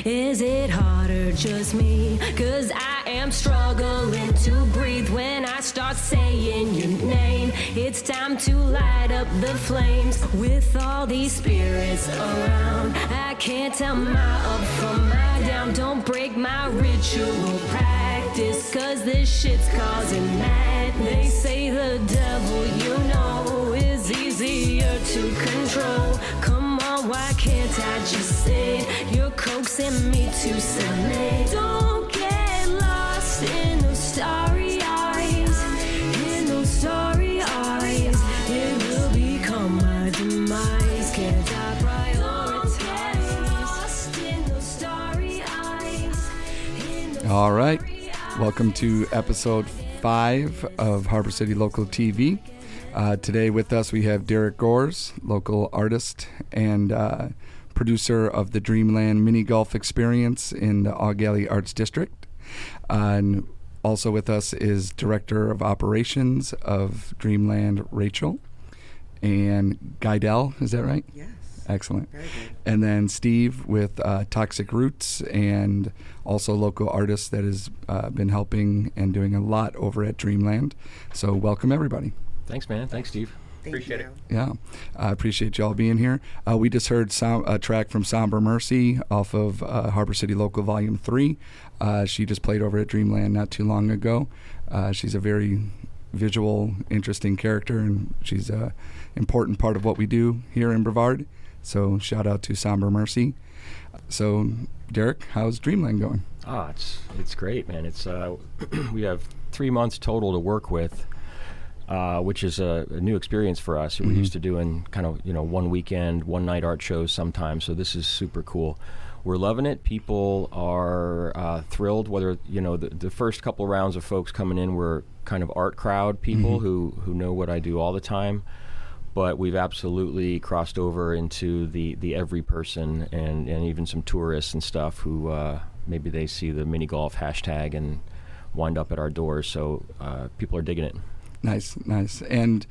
Is it hard or just me? 'Cause I am struggling to breathe when I start saying your name. It's time to light up the flames with all these spirits around. I can't tell my up from my down. Don't break my ritual practice, 'cause this shit's causing madness. They say the devil, you know, is easier to control. Come on, why can't I just sit? You're coaxing me to submit. Don't get lost in those starry eyes, in those starry eyes. It will become my demise. Can't I prioritize? Lost in those starry eyes. All right, welcome to episode 5 of Harbor City Local TV. Today with us we have Derek Gores, local artist and producer of the Dreamland Mini-Golf experience in the Eau Gallie Arts District. And also with us is Director of Operations of Dreamland, Rachel. And Geidel, is that right? Yes. Excellent. Very good. And then Steve with Toxic Roots, and also local artist that has been helping and doing a lot over at Dreamland. So welcome everybody. Thanks, man. Thanks, Steve. Appreciate it. Yeah, I appreciate y'all being here. We just heard a track from Somber Mercy off of Harbor City Local Volume 3. She just played over at Dreamland not too long ago. She's a very visual, interesting character, and she's an important part of what we do here in Brevard. So shout out to Somber Mercy. So Derek, how's Dreamland going? It's great, man. It's we have 3 months total to work with, which is a new experience for us. Mm-hmm. We're used to doing kind of, one weekend, one night art shows sometimes. So this is super cool. We're loving it. People are thrilled. Whether the first couple rounds of folks coming in were kind of art crowd people who know what I do all the time. But we've absolutely crossed over into the every person and even some tourists and stuff who maybe they see the mini golf hashtag and wind up at our doors. So people are digging it. Nice. And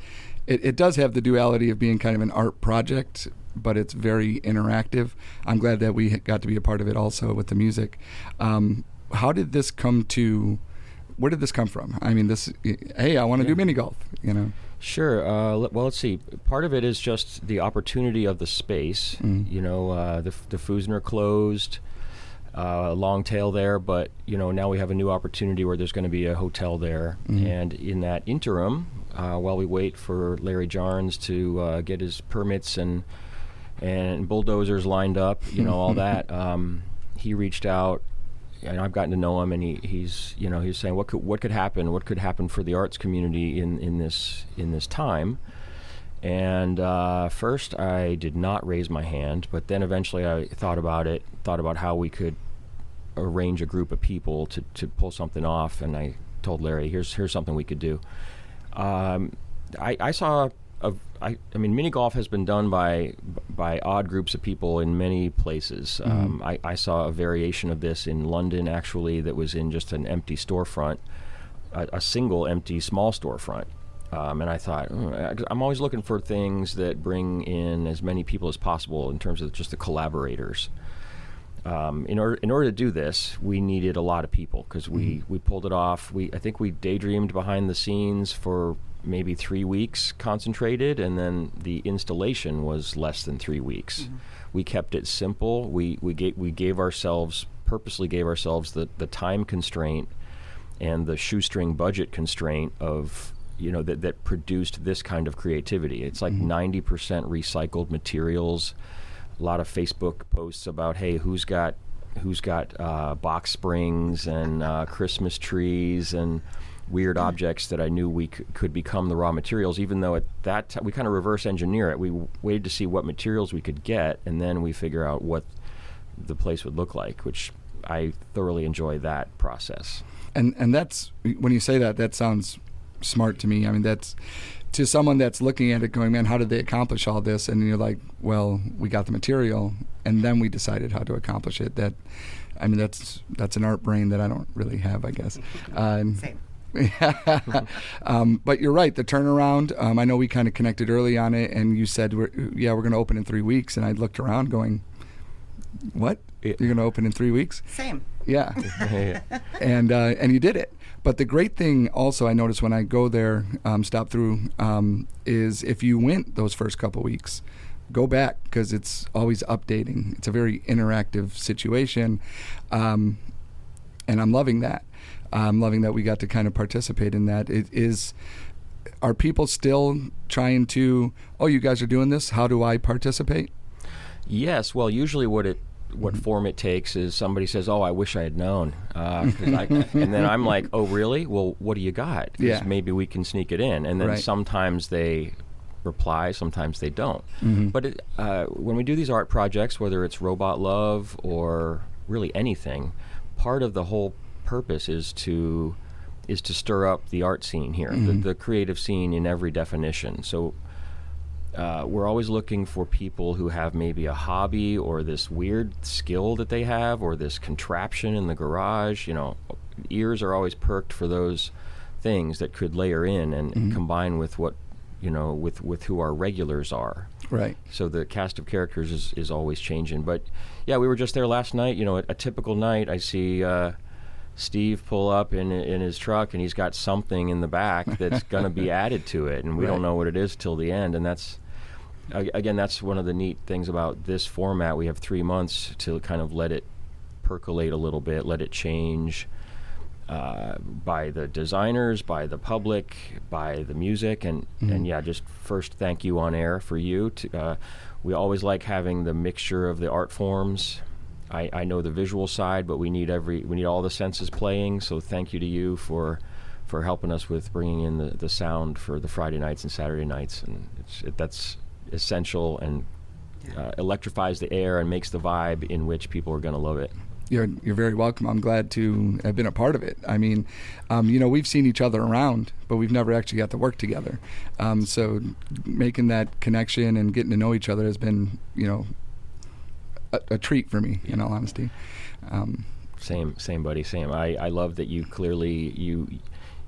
it does have the duality of being kind of an art project, but it's very interactive. I'm glad that we got to be a part of it also with the music. How did this come to? Where did this come from? I mean, hey, I want to do mini golf, Sure. Well, let's see. Part of it is just the opportunity of the space. The Fusner closed, long tail there, but now we have a new opportunity where there's going to be a hotel there. And in that interim, while we wait for Larry Jarnes to get his permits and bulldozers lined up, all that, he reached out. And I've gotten to know him, and he's saying what could happen for the arts community in this time. And first I did not raise my hand, but then eventually I thought about how we could arrange a group of people to pull something off, and I told Larry, here's something we could do. I saw mini golf has been done by odd groups of people in many places. I saw a variation of this in London, actually, that was in just an empty storefront, a single empty small storefront. And I thought, I'm always looking for things that bring in as many people as possible in terms of just the collaborators. In order to do this, we needed a lot of people because we pulled it off. I think we daydreamed behind the scenes for maybe 3 weeks concentrated, and then the installation was less than 3 weeks. We kept it simple. We purposely gave ourselves the time constraint and the shoestring budget constraint of that produced this kind of creativity. It's like 90% recycled materials. A lot of Facebook posts about, hey, who's got box springs and Christmas trees and weird objects that I knew we could become the raw materials, even though at that time we kind of reverse engineer it. We waited to see what materials we could get, and then we figure out what the place would look like, which I thoroughly enjoy that process. And that's, when you say that sounds smart to me. I mean, that's, to someone that's looking at it going, man, how did they accomplish all this? And you're like, well, we got the material, and then we decided how to accomplish it. That's an art brain that I don't really have, I guess. Same. But you're right, the turnaround, I know we kind of connected early on it, and you said we're going to open in 3 weeks, and I looked around going, what? You're going to open in 3 weeks? Same. Yeah. And you did it. But the great thing also I noticed when I go there, stop through, is if you went those first couple weeks, go back because it's always updating. It's a very interactive situation. And I'm loving that. I'm loving that we got to kind of participate in that. Are people still trying to, oh, you guys are doing this, how do I participate? Yes. Well, usually what form it takes is somebody says, oh, I wish I had known. And then I'm like, oh, really? Well, what do you got? 'Cause maybe we can sneak it in. And then sometimes they reply, sometimes they don't. But when we do these art projects, whether it's Robot Love or really anything, part of the whole purpose is to stir up the art scene here, the creative scene in every definition. So we're always looking for people who have maybe a hobby or this weird skill that they have or this contraption in the garage. Ears are always perked for those things that could layer in and combine with what, with who our regulars are. Right. So the cast of characters is always changing. But yeah, we were just there last night. A typical night, I see Steve pull up in his truck, and he's got something in the back that's going to be added to it, and we don't know what it is till the end. And that's one of the neat things about this format. We have 3 months to kind of let it percolate a little bit, let it change by the designers, by the public, by the music, and just first thank you on air for you. We always like having the mixture of the art forms. I know the visual side, but we need all the senses playing. So thank you to you for helping us with bringing in the sound for the Friday nights and Saturday nights, and that's essential and electrifies the air and makes the vibe in which people are going to love it. You're very welcome. I'm glad to have been a part of it. I mean, we've seen each other around, but we've never actually got to work together. So making that connection and getting to know each other has been, a treat for me, in all honesty. Same, buddy. Same. I love that you clearly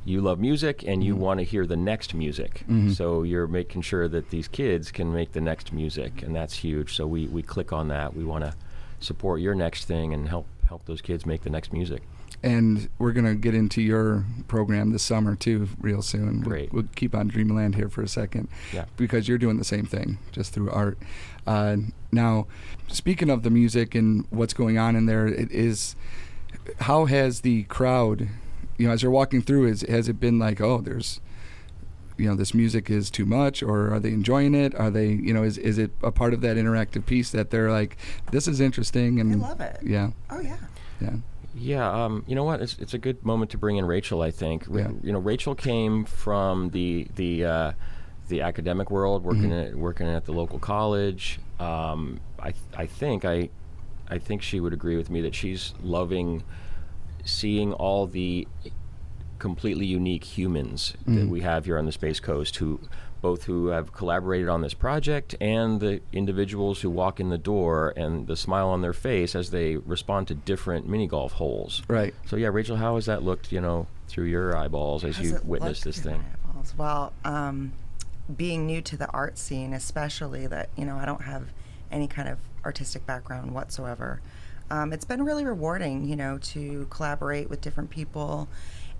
you love music and you want to hear the next music. So you're making sure that these kids can make the next music, and that's huge. So we click on that. We want to support your next thing and help those kids make the next music. And we're going to get into your program this summer, too, real soon. Great. We'll keep on Dreamland here for a second. Yeah. Because you're doing the same thing, just through art. Now, speaking of the music and what's going on in there, how has the crowd, as you're walking through, has it been like, oh, there's, this music is too much, or are they enjoying it? Are they, is it a part of that interactive piece that they're like, this is interesting? And I love it. Yeah. Oh, yeah. Yeah. Yeah, you know what? It's a good moment to bring in Rachel, I think. Yeah. Rachel came from the academic world, working at the local college. I think she would agree with me that she's loving seeing all the completely unique humans that we have here on the Space Coast, who have collaborated on this project, and the individuals who walk in the door and the smile on their face as they respond to different mini golf holes. Right. So yeah, Rachel, how has that looked, through your eyeballs as you witnessed this thing? Well, being new to the art scene, especially that, I don't have any kind of artistic background whatsoever, it's been really rewarding, to collaborate with different people,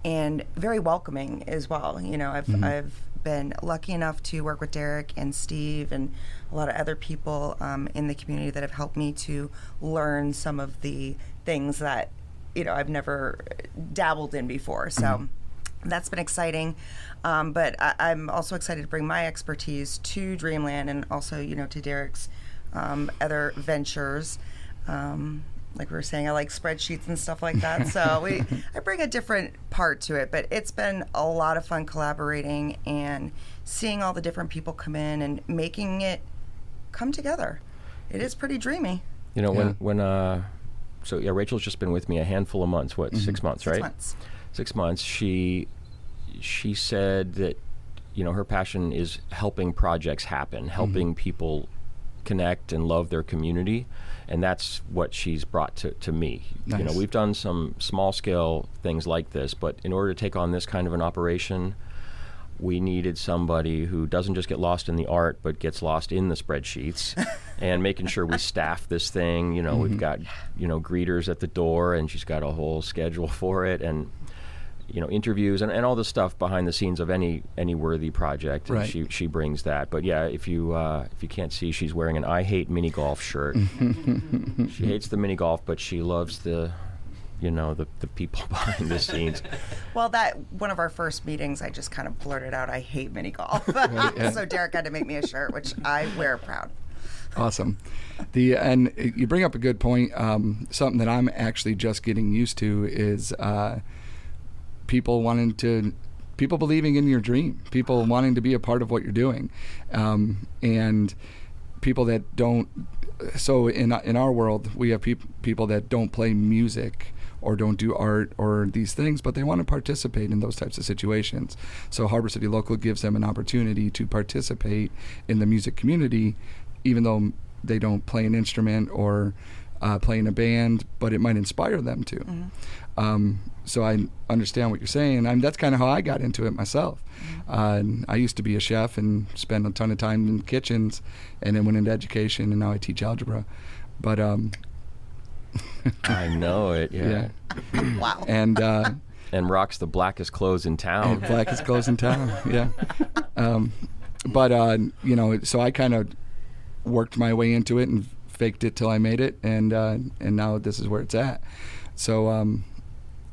and very welcoming as well. I've been lucky enough to work with Derek and Steve and a lot of other people in the community that have helped me to learn some of the things that I've never dabbled in before. So that's been exciting, but I'm also excited to bring my expertise to Dreamland, and also to Derek's other ventures. Like we were saying, I like spreadsheets and stuff like that. So I bring a different part to it, but it's been a lot of fun collaborating and seeing all the different people come in and making it come together. It is pretty dreamy. Rachel's just been with me a handful of months. 6 months, right? 6 months. 6 months. She said that, her passion is helping projects happen, helping people connect and love their community, and that's what she's brought to me. Nice. We've done some small scale things like this, but in order to take on this kind of an operation, we needed somebody who doesn't just get lost in the art, but gets lost in the spreadsheets, and making sure we staff this thing. You know, we've got, you know, greeters at the door, and she's got a whole schedule for it, and, you know, interviews and all the stuff behind the scenes of any worthy project. And Right. she brings that. But yeah, if you can't see, she's wearing an I Hate Mini-Golf shirt. She hates the mini-golf, but she loves the people behind the scenes. Well, that one of our first meetings, I just kind of blurted out, I hate mini golf. yeah. So Derek had to make me a shirt, which I wear proud. Awesome. And you bring up a good point. Something that I'm actually just getting used to is people believing in your dream, people wanting to be a part of what you're doing, and people that don't. So in our world, we have people that don't play music or don't do art or these things, but they want to participate in those types of situations. So Harbor City Local gives them an opportunity to participate in the music community, even though they don't play an instrument or play in a band, but it might inspire them to. So I understand what you're saying. That's kind of how I got into it myself. I used to be a chef and spent a ton of time in kitchens, and then went into education, and now I teach algebra. But I know it. Yeah. Wow. And rocks the blackest clothes in town. blackest clothes in town. Yeah. But you know, so I kind of worked my way into it and faked it till I made it, and now this is where it's at. So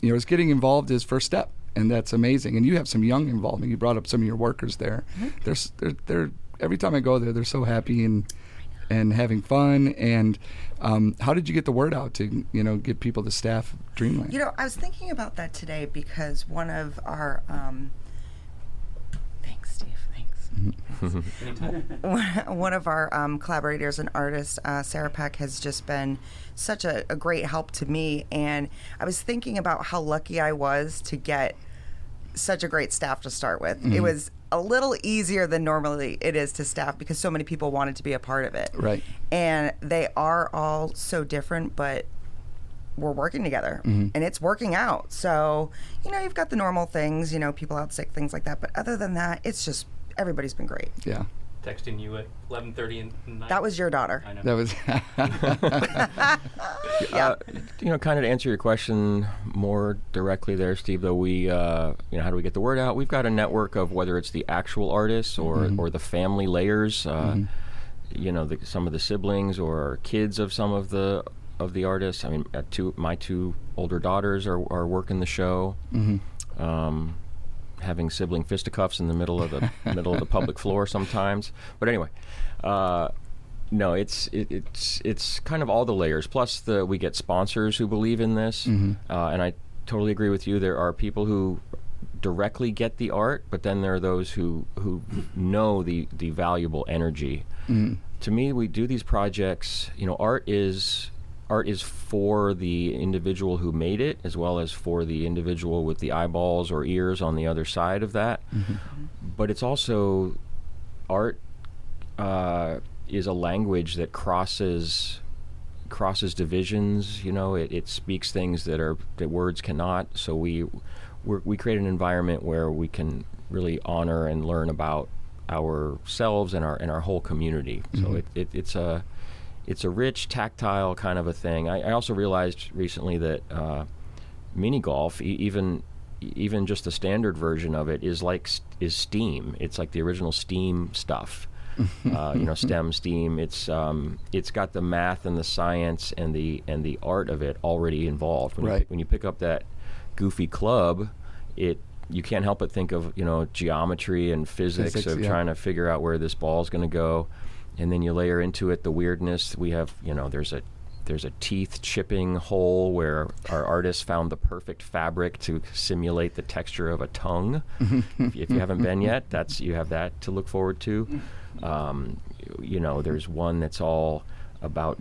you know, it's getting involved is first step, and that's amazing. And you have some young involvement. You brought up some of your workers there. They're every time I go there, they're so happy and having fun. And how did you get the word out to, you know, get people to staff Dreamland? You know, I was thinking about that today because one of our thanks, Steve. One of our collaborators and artists, Sarah Peck, has just been such a great help to me. And I was thinking about how lucky I was to get such a great staff to start with. It was a little easier than normally it is to staff because so many people wanted to be a part of it. Right. And they are all so different, but we're working together and it's working out. So, you know, you've got the normal things, you know, people out sick, things like that. But other than that, it's just, everybody's been great. Yeah. Texting you at 11:30 in the night. That was your daughter. I know. That was Yeah. You know, kind of to answer your question more directly there, Steve, though, we, you know, how do we get the word out? We've got a network of whether it's the actual artists or the family layers, you know, some of the siblings or kids of some of the artists. I mean, my two older daughters are working the show. Having sibling fisticuffs in the middle of the public floor sometimes. But anyway, no, it's kind of all the layers. Plus, we get sponsors who believe in this, and I totally agree with you. There are people who directly get the art, but then there are those who know the valuable energy. To me, we do these projects. You know, art is for the individual who made it, as well as for the individual with the eyeballs or ears on the other side of that. But it's also, art is a language that crosses divisions. You know, it speaks things that words cannot. So we create an environment where we can really honor and learn about ourselves and our whole community. So it's a rich, tactile kind of a thing. I also realized recently that mini golf, even just the standard version of it, is STEAM. It's like the original STEAM stuff. You know, STEM, STEAM. It's got the math and the science and the art of it already involved. When you pick up that goofy club, you can't help but think of, you know, geometry and physics of trying to figure out where this ball is going to go. And then you layer into it the weirdness. We have, you know, there's a teeth chipping hole where our artists found the perfect fabric to simulate the texture of a tongue. If you haven't been yet, you have that to look forward to. You know, there's one that's all about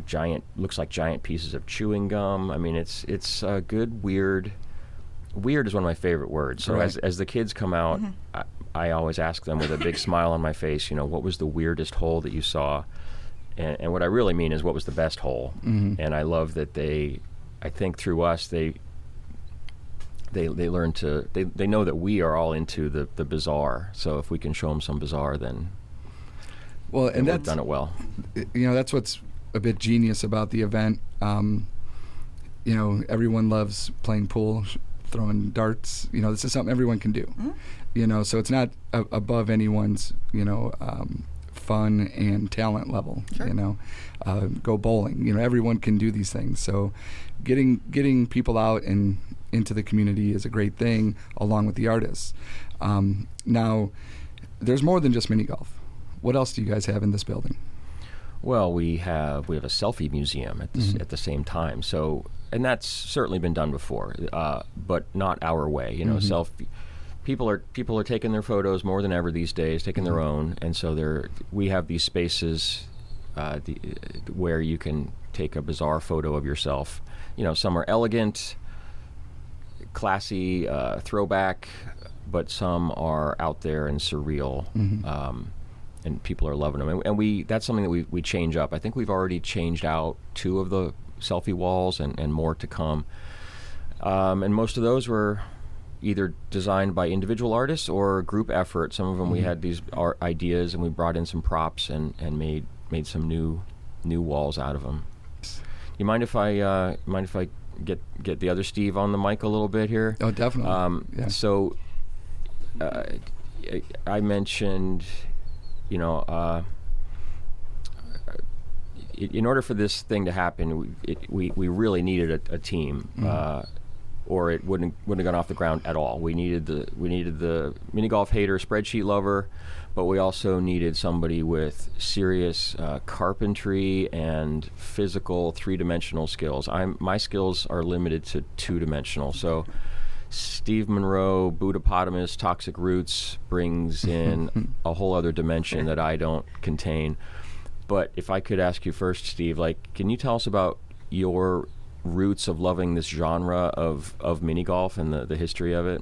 looks like giant pieces of chewing gum. I mean, it's a good weird. Weird is one of my favorite words. So as the kids come out, I always ask them with a big smile on my face, you know, what was the weirdest hole that you saw? And what I really mean is, what was the best hole? And I love that I think through us, they learn to they know that we are all into the bizarre. So if we can show them some bizarre, then and we've that's done it well. That's what's a bit genius about the event. Everyone loves playing pool, throwing darts. This is something everyone can do. Mm-hmm. So it's not above anyone's fun and talent level. Sure. Go bowling. Everyone can do these things. So getting people out and into the community is a great thing, along with the artists. Now, there's more than just mini golf. What else do you guys have in this building? Well, we have a selfie museum at the same time. So, and that's certainly been done before, but not our way. Selfie. People are taking their photos more than ever these days, taking their own, and so we have these spaces where you can take a bizarre photo of yourself. Some are elegant, classy, throwback, but some are out there and surreal. And people are loving them, and that's something that we change up. I think we've already changed out 2 of the selfie walls, and more to come. And most of those were either designed by individual artists or group effort. Some of them we had these art ideas, and we brought in some props and made some new walls out of them. You mind if I get the other Steve on the mic a little bit here? Oh, definitely. So I mentioned. In order for this thing to happen, we really needed a team, or it wouldn't have gone off the ground at all. We needed the mini golf hater, spreadsheet lover, but we also needed somebody with serious carpentry and physical 3-dimensional skills. My skills are limited to 2-dimensional, so. Steve Monroe, Budapotamus, Toxic Roots brings in a whole other dimension that I don't contain. But if I could ask you first, Steve, can you tell us about your roots of loving this genre of mini golf and the history of it?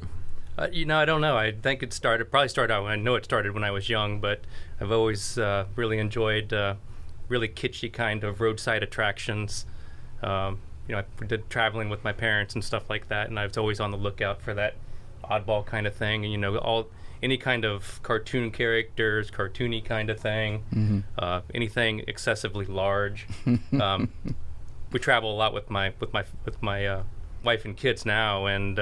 I don't know. I think it started out. I know it started when I was young, but I've always really enjoyed really kitschy kind of roadside attractions. I did traveling with my parents and stuff like that, and I was always on the lookout for that oddball kind of thing. And, any kind of cartoon characters, cartoony kind of thing, anything excessively large. We travel a lot with my wife and kids now, and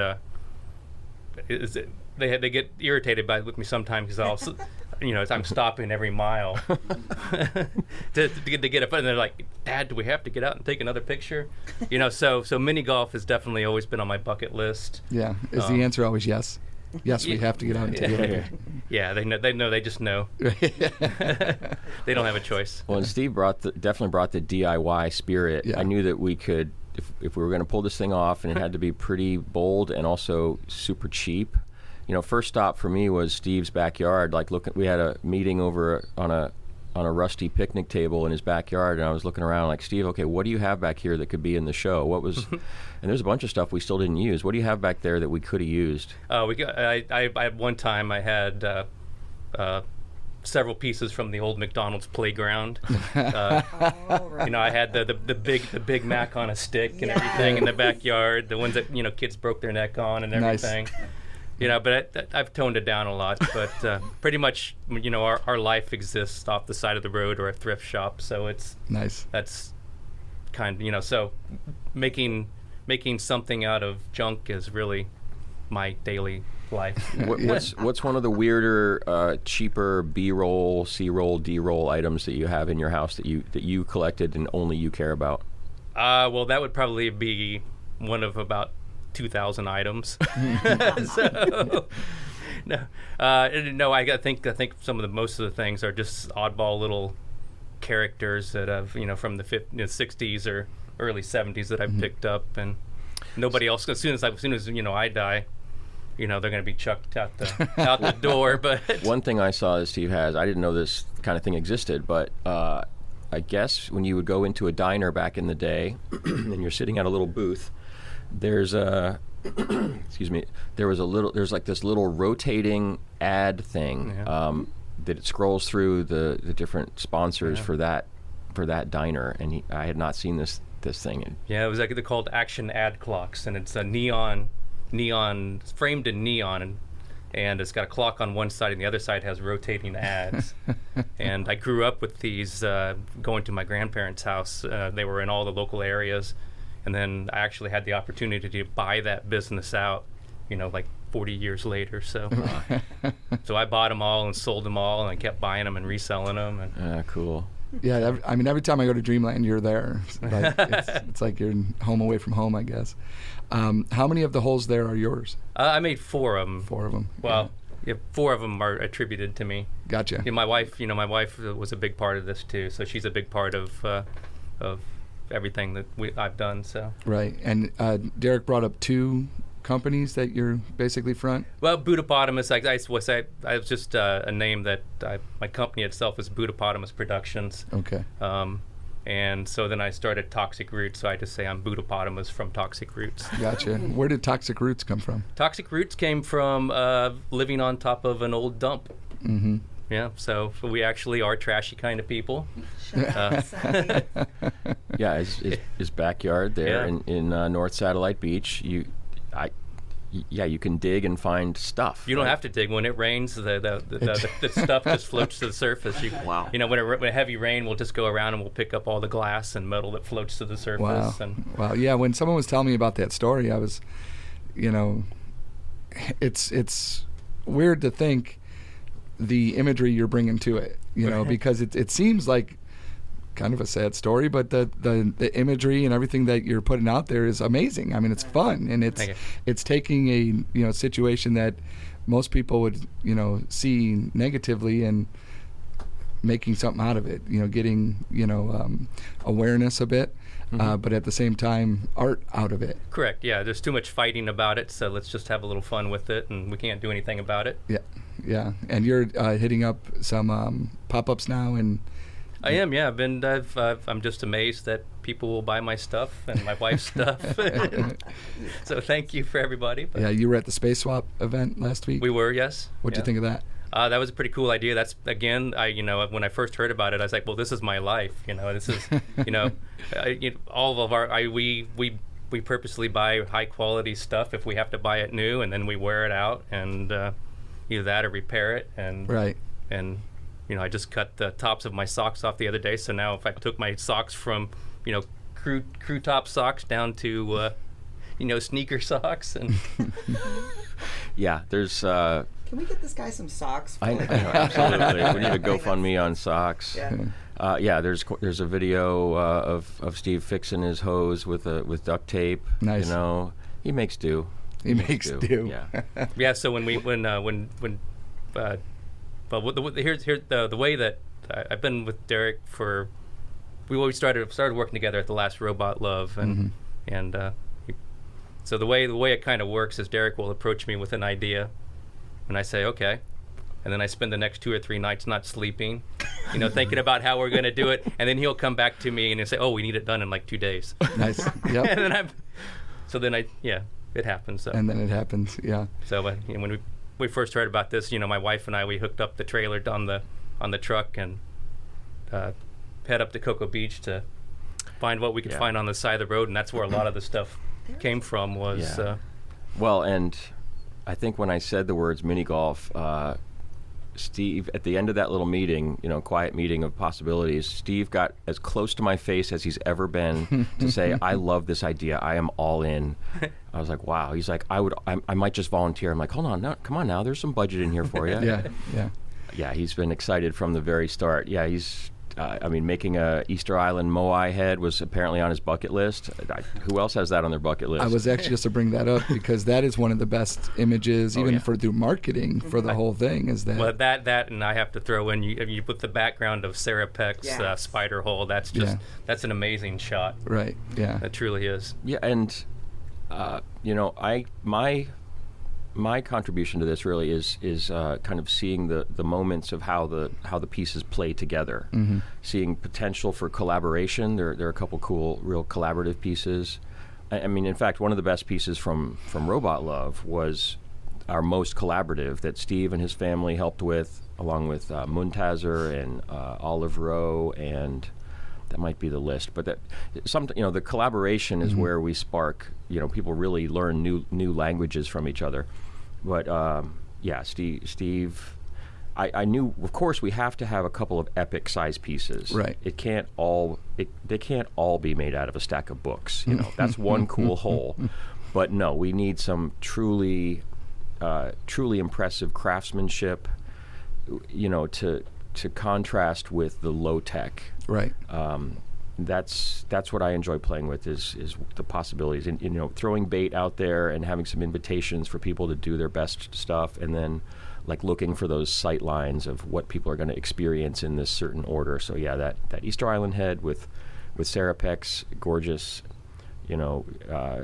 they get irritated with me sometimes because I'm stopping every mile to get up, and they're like, "Dad, do we have to get out and take another picture?" So mini golf has definitely always been on my bucket list. Yeah, is the answer always yes? Yes, we have to get out and take a picture. Yeah, they know. They just know. They don't have a choice. Well, and Steve definitely brought the DIY spirit. Yeah. I knew that we could, if we were going to pull this thing off, and it had to be pretty bold and also super cheap. First stop for me was Steve's backyard. We had a meeting over on a rusty picnic table in his backyard, and I was looking around like, Steve, okay, what do you have back here that could be in the show? And there's a bunch of stuff we still didn't use. What do you have back there that we could have used? I one time I had several pieces from the old McDonald's playground. Right. I had the Big Mac on a stick and everything in the backyard. The ones that kids broke their neck on and everything. Nice. But I've toned it down a lot. But pretty much, our life exists off the side of the road or a thrift shop. So it's nice. That's kind of so making something out of junk is really my daily life. What's one of the weirder, cheaper B-roll, C-roll, D-roll items that you have in your house that you collected and only you care about? Well, that would probably be one of about 2,000 items. So, no, I think some of the most of the things are just oddball little characters that have from the 60s or early 70s that I've picked up, and nobody else. As soon as I die, they're going to be chucked out the door. But one thing I saw that Steve has, I didn't know this kind of thing existed, but I guess when you would go into a diner back in the day, and you're sitting at a little booth. There's a there's like this little rotating ad thing that it scrolls through the different sponsors for that diner, and I had not seen this thing. Yeah, it was they're called action ad clocks, and it's a neon neon, framed in neon, and it's got a clock on one side, and the other side has rotating ads. And I grew up with these going to my grandparents' house. They were in all the local areas. And then I actually had the opportunity to buy that business out, like 40 years later. So so I bought them all and sold them all, and I kept buying them and reselling them. And Cool. Yeah, I mean, every time I go to Dreamland, you're there. It's like you're home away from home, I guess. How many of the holes there are yours? I made 4 of them. 4 of them. Well, yeah, 4 of them are attributed to me. Gotcha. My wife was a big part of this too. So she's a big part of everything that I've done. So. Right, and Derek brought up 2 companies that you're basically front? Well, Budapotamus, I was just a name that my company itself is Budapotamus Productions. Okay. And so then I started Toxic Roots, so I just say I'm Budapotamus from Toxic Roots. Gotcha. Where did Toxic Roots come from? Toxic Roots came from living on top of an old dump. Mm-hmm. Yeah, so we actually are trashy kind of people. Yeah, his backyard there in North Satellite Beach. You can dig and find stuff. You don't have to dig. When it rains, the stuff just floats to the surface. Wow. When a heavy rain, we'll just go around and we'll pick up all the glass and metal that floats to the surface. Wow. Wow. Yeah, when someone was telling me about that story, I was, it's weird to think the imagery you're bringing to it, because it seems like kind of a sad story, but the imagery and everything that you're putting out there is amazing. I mean, it's fun, and it's taking a situation that most people would see negatively and making something out of it. Getting awareness a bit, but at the same time art out of it. Correct. Yeah. There's too much fighting about it, so let's just have a little fun with it, and we can't do anything about it. Yeah. Yeah. And you're hitting up some pop-ups now and. I am, yeah. I'm just amazed that people will buy my stuff and my wife's stuff. So thank you for everybody. Yeah, you were at the Space Swap event last week. We were, yes. What'd you think of that? That was a pretty cool idea. That's again, when I first heard about it, I was like, well, this is my life. This is, all of our we purposely buy high quality stuff if we have to buy it new, and then we wear it out and either that or repair it and right and. I just cut the tops of my socks off the other day, so now if I took my socks from, crew top socks down to, sneaker socks, and yeah, there's. Can we get this guy some socks? I know, absolutely. We need a GoFundMe on socks. Yeah. There's a video of Steve fixing his hose with duct tape. Nice. He makes do. He makes do. Yeah. Yeah. So here's the way that I've been with Derek we started working together at the last Robot Love, and so the way it kind of works is Derek will approach me with an idea, and I say okay, and then I spend the next 2 or 3 nights not sleeping, thinking about how we're going to do it, and then he'll come back to me and he'll say, oh, we need it done in like 2 days. Nice. Yep. And then it happens. So. And then it happens. Yeah. So when we first heard about this, my wife and I, we hooked up the trailer on the truck and head up to Cocoa Beach to find what we could find on the side of the road, and that's where a lot of the stuff came from. Well, and I think when I said the words mini golf, Steve, at the end of that little meeting, quiet meeting of possibilities, Steve got as close to my face as he's ever been to say, I love this idea. I am all in. I was like, wow. He's like, I might just volunteer. I'm like, hold on, no, come on now. There's some budget in here for you. Yeah, he's been excited from the very start. Yeah, he's, making a Easter Island Moai head was apparently on his bucket list. Who else has that on their bucket list? I was actually just to bring that up because that is one of the best images, through marketing for the whole thing. Is that? Well, that, and I have to throw in you put the background of Sarah Peck's spider hole. That's just that's an amazing shot. Right. Yeah. That truly is. Yeah, and my contribution to this really is kind of seeing the moments of how the pieces play together, seeing potential for collaboration. There are a couple cool, real collaborative pieces. I mean, in fact, one of the best pieces from Robot Love was our most collaborative that Steve and his family helped with, along with Muntazer and Olive Rowe and the list. But that the collaboration is where we spark. People really learn new languages from each other. But Steve. I knew, of course, we have to have a couple of epic size pieces. Right. They can't all be made out of a stack of books. That's one cool hole. But no, we need some truly impressive craftsmanship. To contrast with the low tech. Right. That's what I enjoy playing with is the possibilities, and throwing bait out there and having some invitations for people to do their best stuff, and then like looking for those sight lines of what people are going to experience in this certain order. So yeah, that Easter Island head with Sarah Peck's gorgeous,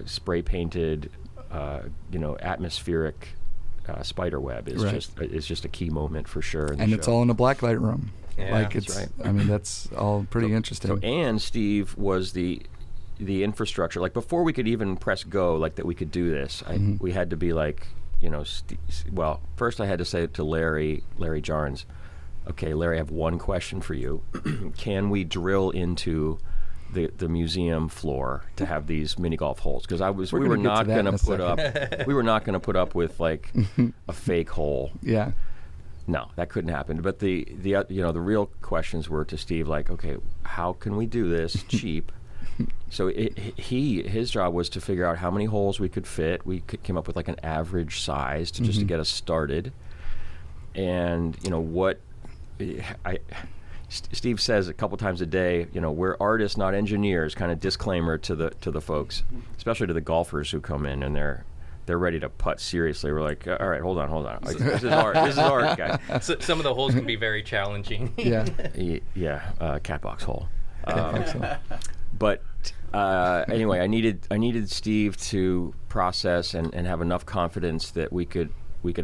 spray painted, atmospheric spider web is just a key moment for sure. And it's all in a blacklight room. Yeah, that's right. I mean, that's all pretty interesting. And Steve was the infrastructure. Like before we could even press go, like that we could do this, we had to be like, well, first I had to say to Larry Jarnes, okay, Larry, I have one question for you. Can we drill into the museum floor to have these mini golf holes? Because we were not going to put up with like a fake hole. Yeah. No, that couldn't happen. But the real questions were to Steve, like, okay, how can we do this cheap? So his job was to figure out how many holes we could fit. We came up with like an average size to just to get us started. And Steve says a couple times a day, we're artists, not engineers. Kind of disclaimer to the folks, especially to the golfers who come in and they're ready to putt seriously. We're like, all right, hold on. Like, this is art. This is art, guy. So, some of the holes can be very challenging. Yeah. Cat box hole. But anyway, I needed Steve to process and have enough confidence that we could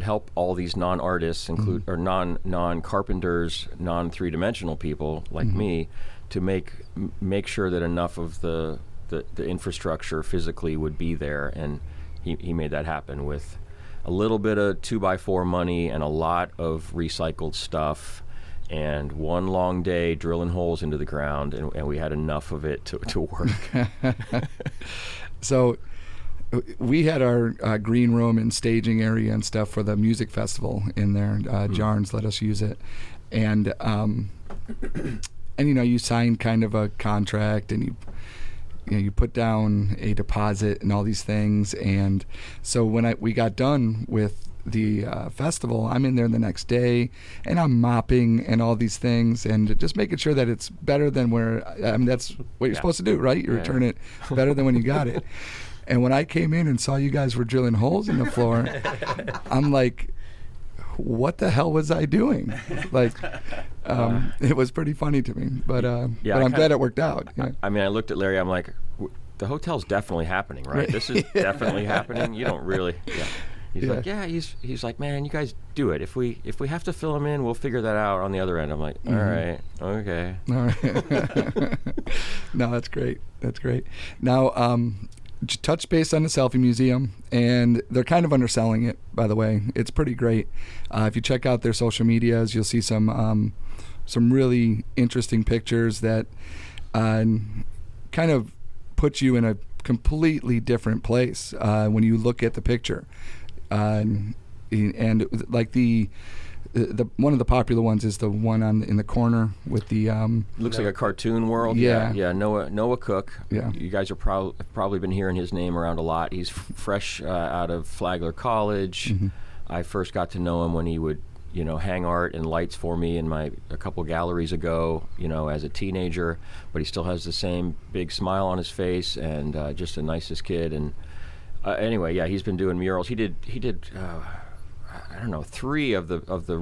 help all these non-artists, or non-carpenters, non-three-dimensional people like me, to make sure that enough of the infrastructure physically would be there, and he made that happen with a little bit of 2x4 money and a lot of recycled stuff. And one long day drilling holes into the ground, and we had enough of it to work. So we had our green room and staging area and stuff for the music festival in there. Jarnes let us use it. And you sign kind of a contract, and you put down a deposit and all these things. And so when we got done with the festival, I'm in there the next day, and I'm mopping and all these things, and just making sure that it's better than that's what you're supposed to do, right? You return it better than when you got it. And when I came in and saw you guys were drilling holes in the floor, I'm like, what the hell was I doing? Like, it was pretty funny to me, but I'm glad it worked out. Yeah. I mean, I looked at Larry, I'm like, the hotel's definitely happening, right? This is definitely happening. You don't really, He's like, he's like, man, you guys do it. If we have to fill him in, we'll figure that out on the other end. I'm like, all right, okay. All right. No, that's great. Now, touch base on the Selfie Museum, and they're kind of underselling it, by the way. It's pretty great. If you check out their social medias, you'll see some really interesting pictures that kind of put you in a completely different place when you look at the picture. And like the one of the popular ones is the one in the corner with the looks like a cartoon world. Yeah. Noah Cook. Yeah, you guys are probably been hearing his name around a lot. He's fresh out of Flagler College. I first got to know him when he would hang art and lights for me in a couple galleries ago, as a teenager. But he still has the same big smile on his face, and just the nicest kid. And anyway, he's been doing murals. He did I don't know, 3 of the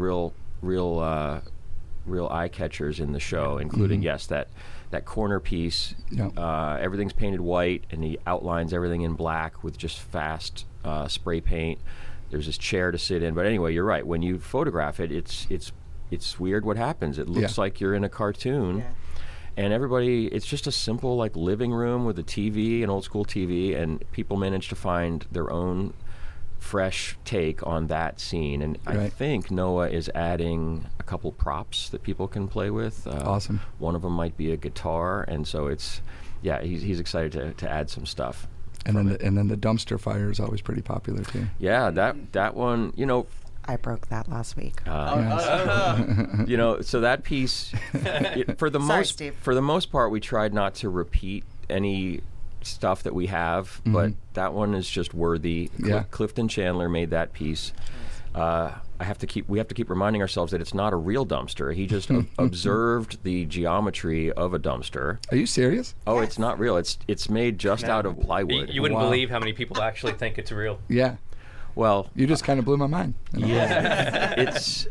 real eye catchers in the show, including that corner piece. Everything's painted white, and he outlines everything in black with just fast spray paint. There's this chair to sit in. But anyway, you're right. When you photograph it, it's weird what happens. It looks like you're in a cartoon. Yeah. And everybody, it's just a simple like living room with a TV, an old school TV, and people manage to find their own fresh take on that scene. And I think Noah is adding a couple props that people can play with. Awesome. One of them might be a guitar, and so he's excited to add some stuff. And then the dumpster fire is always pretty popular too. Yeah, that one, I broke that last week. So that piece, for the most part, we tried not to repeat any stuff that we have, but that one is just worthy. Clifton Chandler made that piece. We have to keep reminding ourselves that it's not a real dumpster. He just observed the geometry of a dumpster. Are you serious? Oh, yes. It's not real. It's made just out of plywood. You wouldn't believe how many people actually think it's real. Yeah. Well, you just kind of blew my mind. Yeah, it's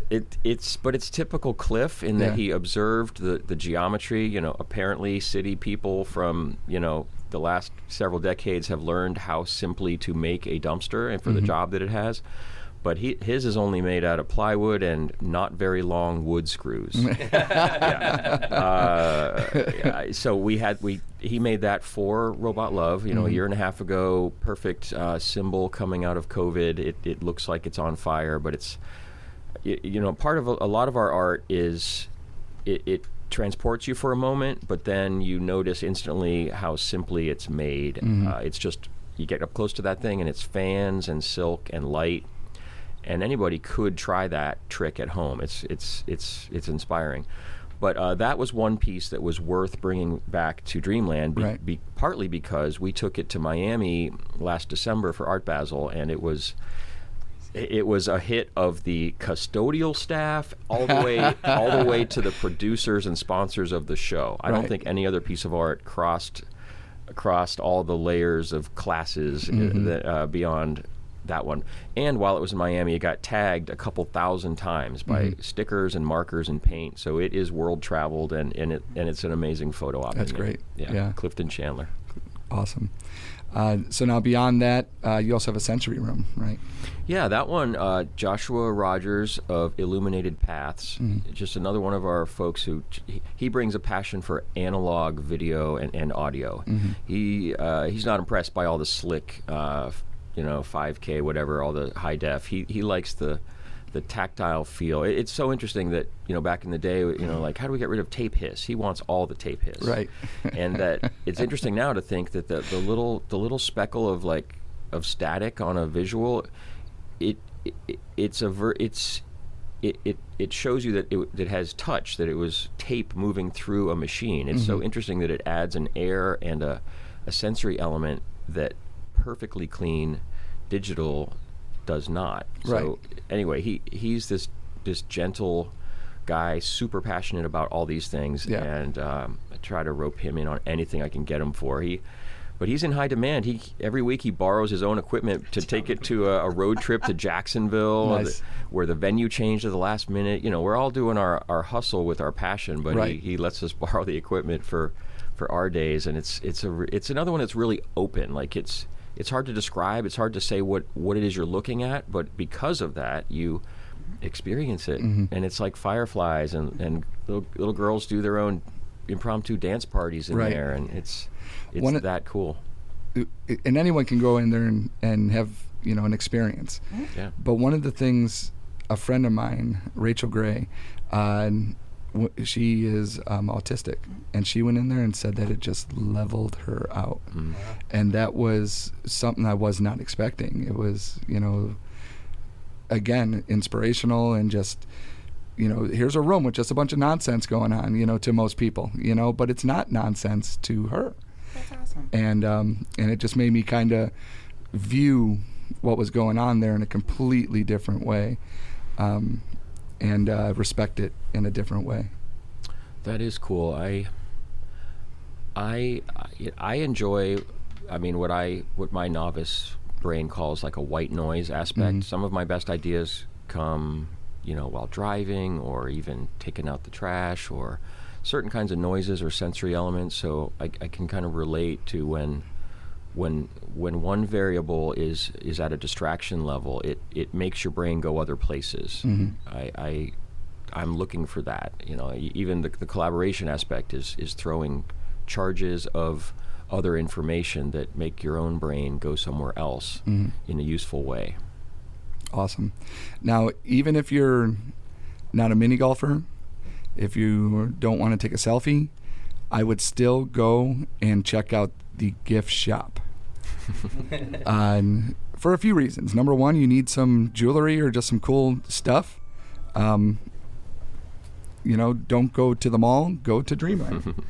typical Cliff in that he observed the geometry. Apparently city people from the last several decades have learned how simply to make a dumpster and for the job that it has. But his is only made out of plywood and not very long wood screws. So he made that for Robot Love, a year and a half ago. Perfect symbol coming out of COVID. It looks like it's on fire, but it's part of a lot of our art is it transports you for a moment, but then you notice instantly how simply it's made. It's just you get up close to that thing and it's fans and silk and light. And anybody could try that trick at home. It's inspiring, but that was one piece that was worth bringing back to Dreamland. Partly because we took it to Miami last December for Art Basel, and it was a hit of the custodial staff all the way to the producers and sponsors of the show. I don't think any other piece of art crossed all the layers of classes beyond that one. And while it was in Miami, it got tagged a couple thousand times by stickers and markers and paint. So it is world traveled, and it's an amazing photo op. That's great. Yeah. Clifton Chandler. Awesome. So now beyond that, you also have a sensory room, right? Yeah, that one, Joshua Rogers of Illuminated Paths, just another one of our folks who he brings a passion for analog video and audio. He's not impressed by all the slick 5K, whatever, all the high def. He likes the tactile feel. It's so interesting that, back in the day, like, how do we get rid of tape hiss? He wants all the tape hiss. Right. And that it's interesting now to think that the little speckle of static on a visual, it shows you that it has touch, that it was tape moving through a machine. It's so interesting that it adds an air and a sensory element that perfectly clean digital does not. So anyway, he's this gentle guy, super passionate about all these things, and I try to rope him in on anything I can get him for. But he's in high demand. Every week he borrows his own equipment to take it to a road trip to Jacksonville, where the venue changed at the last minute. We're all doing our hustle with our passion, but he lets us borrow the equipment for our days, and it's another one that's really open. Like it's hard to describe. It's hard to say what it is you're looking at, but because of that, you experience it, and it's like fireflies, and little girls do their own impromptu dance parties in there, and it's that cool. And anyone can go in there and have an experience. Yeah. But one of the things, a friend of mine, Rachel Gray, she is autistic, and she went in there and said that it just leveled her out. And that was something I was not expecting. It was, again, inspirational, and just, here's a room with just a bunch of nonsense going on, to most people, but it's not nonsense to her. That's awesome. And it just made me kind of view what was going on there in a completely different way. And respect it in a different way. That is cool. I enjoy, what my novice brain calls like a white noise aspect. Some of my best ideas come, while driving, or even taking out the trash, or certain kinds of noises or sensory elements. So I can kind of relate to when one variable is at a distraction level, it makes your brain go other places. I'm looking for that. Even the collaboration aspect is throwing charges of other information that make your own brain go somewhere else in a useful way. Awesome. Now, even if you're not a mini golfer, if you don't want to take a selfie, I would still go and check out the gift shop. For a few reasons. Number one, you need some jewelry or just some cool stuff. Don't go to the mall, go to Dreamland.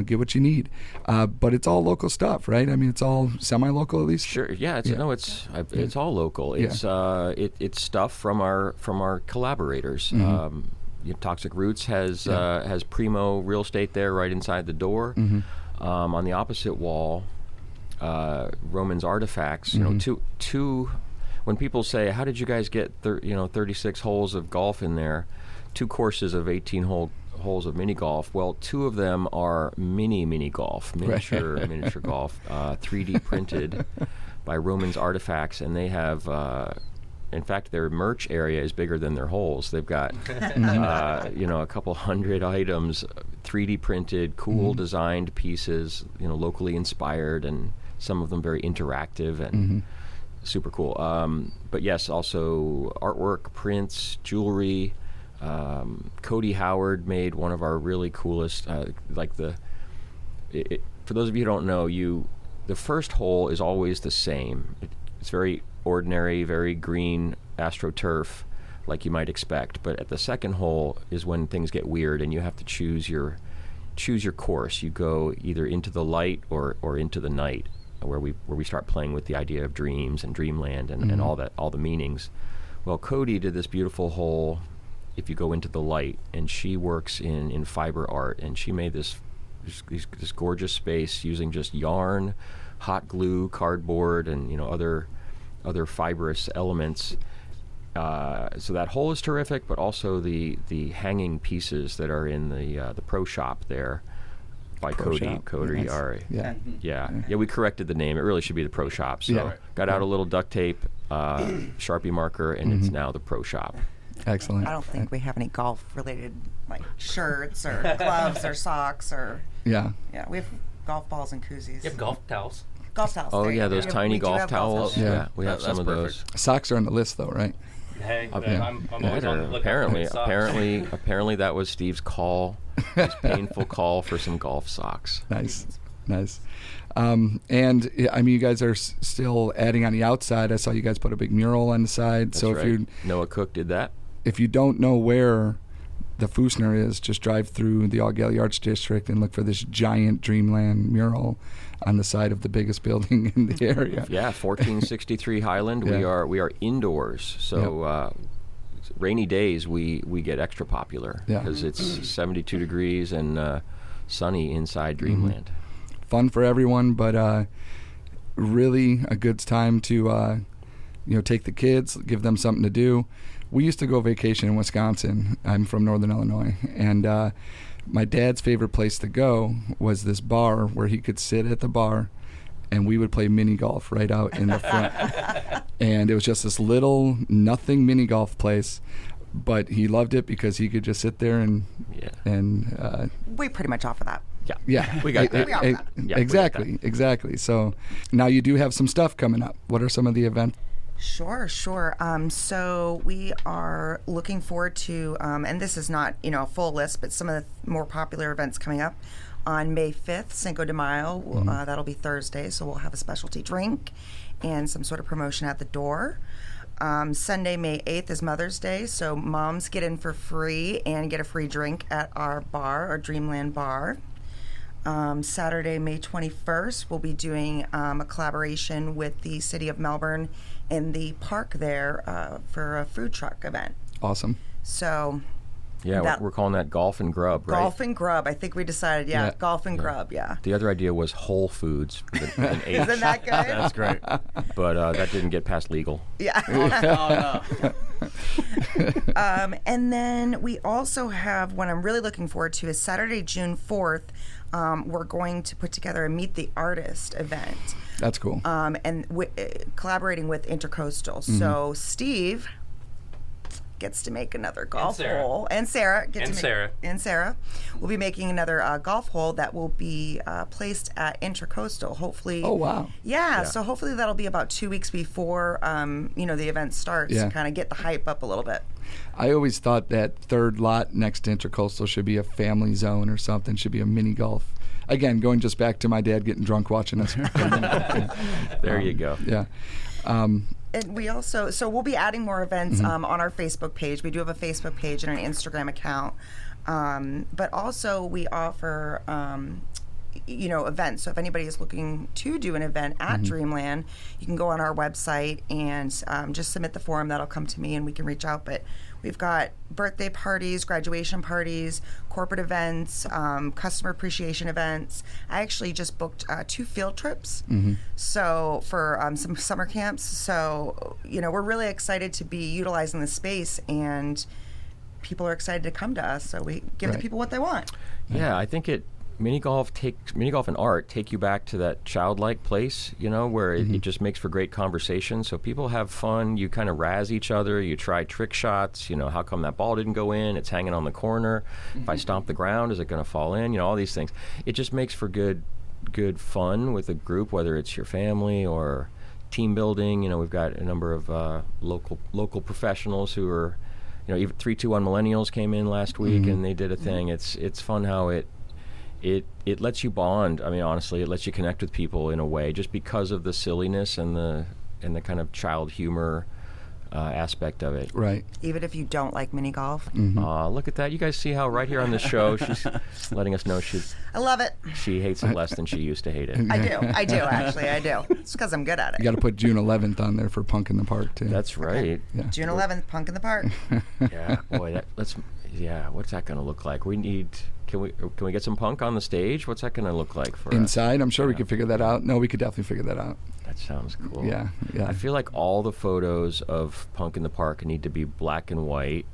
Get what you need. But it's all local stuff, right? I mean, it's all semi-local at least. Sure. Yeah. It's all local. It's it's stuff from our collaborators. Toxic Roots has primo real estate there right inside the door. On the opposite wall, Roman's Artifacts. Two. When people say, "How did you guys get 36 holes of golf in there?" 2 courses of 18 holes of mini golf. Well, 2 of them are mini golf, miniature golf, 3D printed by Roman's Artifacts, and they have. In fact, their merch area is bigger than their holes. They've got, a couple hundred items, 3D printed, cool designed pieces, locally inspired, and some of them very interactive and super cool. But yes, also artwork, prints, jewelry. Cody Howard made one of our really coolest, for those of you who don't know, the first hole is always the same. It's very ordinary, very green AstroTurf, like you might expect. But at the second hole is when things get weird, and you have to choose your course. You go either into the light or into the night, where we start playing with the idea of dreams and dreamland and all the meanings. Well, Cody did this beautiful hole. If you go into the light, and she works in fiber art, and she made this gorgeous space using just yarn, hot glue, cardboard, and other fibrous elements. So that hole is terrific, but also the hanging pieces that are in the pro shop there by Cody. Shop. Cody, Nice. Yeah. We corrected the name. It really should be the pro shop. So got out a little duct tape, Sharpie marker, and it's now the pro shop. Excellent. I don't think we have any golf-related shirts or gloves or socks or. Yeah. Yeah, we have golf balls and koozies. You have golf towels. Golf towels. Oh there you yeah, go. those We tiny do golf have towels. Yeah. We have some of those. Socks are on the list, though, right? Hey, Yeah. I'm always on the lookout for good socks. Apparently that was Steve's call, his painful call for some golf socks. Nice. And you guys are still adding on the outside. I saw you guys put a big mural on the side. That's so right. if Noah Cook did that. if you don't know where the Fusner is, just drive through the All Galley Arts District and look for this giant Dreamland mural on the side of the biggest building in the area. Yeah, 1463 Highland. Yeah. We are indoors, so rainy days we get extra popular because it's 72 degrees and sunny inside Dreamland. Fun for everyone, but really a good time to take the kids, give them something to do. We used to go vacation in Wisconsin. I'm from Northern Illinois, and my dad's favorite place to go was this bar where he could sit at the bar and we would play mini golf right out in the front. And it was just this little nothing mini golf place, but he loved it because he could just sit there and We pretty much offer that. yeah, We got that. We offer that. Yeah, we got that. exactly. So now you do have some stuff coming up. What are some of the events? Sure. So we are looking forward to, and this is not, a full list, but some of the more popular events coming up on May 5th, Cinco de Mayo. That'll be Thursday, so we'll have a specialty drink and some sort of promotion at the door. Sunday, May 8th is Mother's Day, so moms get in for free and get a free drink at our bar, our Dreamland bar. Saturday, May 21st, we'll be doing a collaboration with the City of Melbourne in the park there for a food truck event. Awesome. So, Yeah, we're calling that Golf and Grub, right? Golf and Grub. I think we decided, Golf and Grub, yeah. The other idea was Whole Foods with an H. Isn't that good? That's great. But that didn't get past legal. Yeah. Oh, no. And then we also have what I'm really looking forward to is Saturday, June 4th. We're going to put together a Meet the Artist event. That's cool. And collaborating with Intercoastal. So Steve gets to make another golf Sarah. hole. And Sarah. Sarah. And Sarah. We'll be making another golf hole that will be placed at Intracoastal, hopefully. Oh, wow. Yeah, so hopefully that'll be about 2 weeks before, the event starts, Yeah. to kind of get the hype up a little bit. I always thought that third lot next to Intracoastal should be a family zone or something, should be a mini golf. Again, going just back to my dad getting drunk watching us. There you go. Yeah. And we also, so we'll be adding more events on our Facebook page. We do have a Facebook page and an Instagram account. But also we offer, events. So if anybody is looking to do an event at Dreamland, you can go on our website and just submit the form. That'll come to me and we can reach out. But we've got birthday parties, graduation parties, corporate events, customer appreciation events. I actually just booked 2 field trips. So for some summer camps. So, we're really excited to be utilizing the space, and people are excited to come to us. So we give the people what they want. Yeah, I think mini golf and art take you back to that childlike place, where it just makes for great conversation. So people have fun. You kind of razz each other. You try trick shots. How come that ball didn't go in? It's hanging on the corner. If I stomp the ground, is it going to fall in? All these things. It just makes for good fun with a group, whether it's your family or team building. We've got a number of local professionals who are, even 321 Millennials came in last week and they did a thing. It's fun how it lets you bond. I mean, honestly, it lets you connect with people in a way, just because of the silliness and the kind of child humor aspect of it. Right. Even if you don't like mini golf. Look at that! You guys see how right here on this show she's letting us know I love it. she hates it less than she used to hate it. I do actually. It's because I'm good at it. You got to put June 11th on there for Punk in the Park, too. That's right. Yeah. June 11th, Punk in the Park. Yeah, boy, what's that going to look like? Can we get some punk on the stage? What's that going to look like for us? Inside? I'm sure we could figure that out. No, we could definitely figure that out. That sounds cool. Yeah. I feel like all the photos of Punk in the Park need to be black and white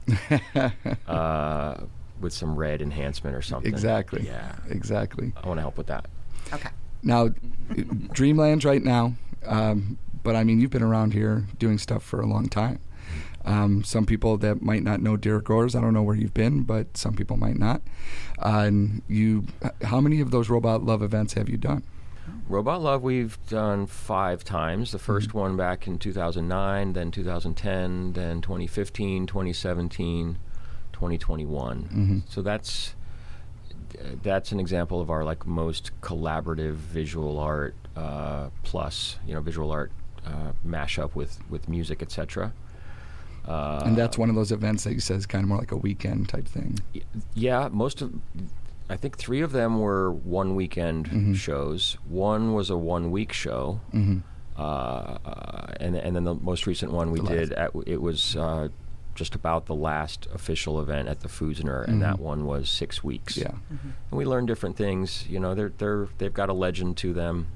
with some red enhancement or something. Exactly. Yeah. Exactly. I want to help with that. Okay. Now, Dreamland's right now, but I mean, you've been around here doing stuff for a long time. Some people that might not know Derek Gores, I don't know where you've been, but some people might not. And how many of those Robot Love events have you done? Robot Love we've done 5 times. The first one back in 2009, then 2010, then 2015, 2017, 2021. So that's an example of our most collaborative visual art plus visual art mashup with music, etc. And that's one of those events that you said is kind of more like a weekend type thing. Yeah, I think 3 of them were one weekend shows. One was a 1 week show, and then the most recent one it was just about the last official event at the Fusner, and that one was 6 weeks. Yeah, and we learned different things. They've got a legend to them.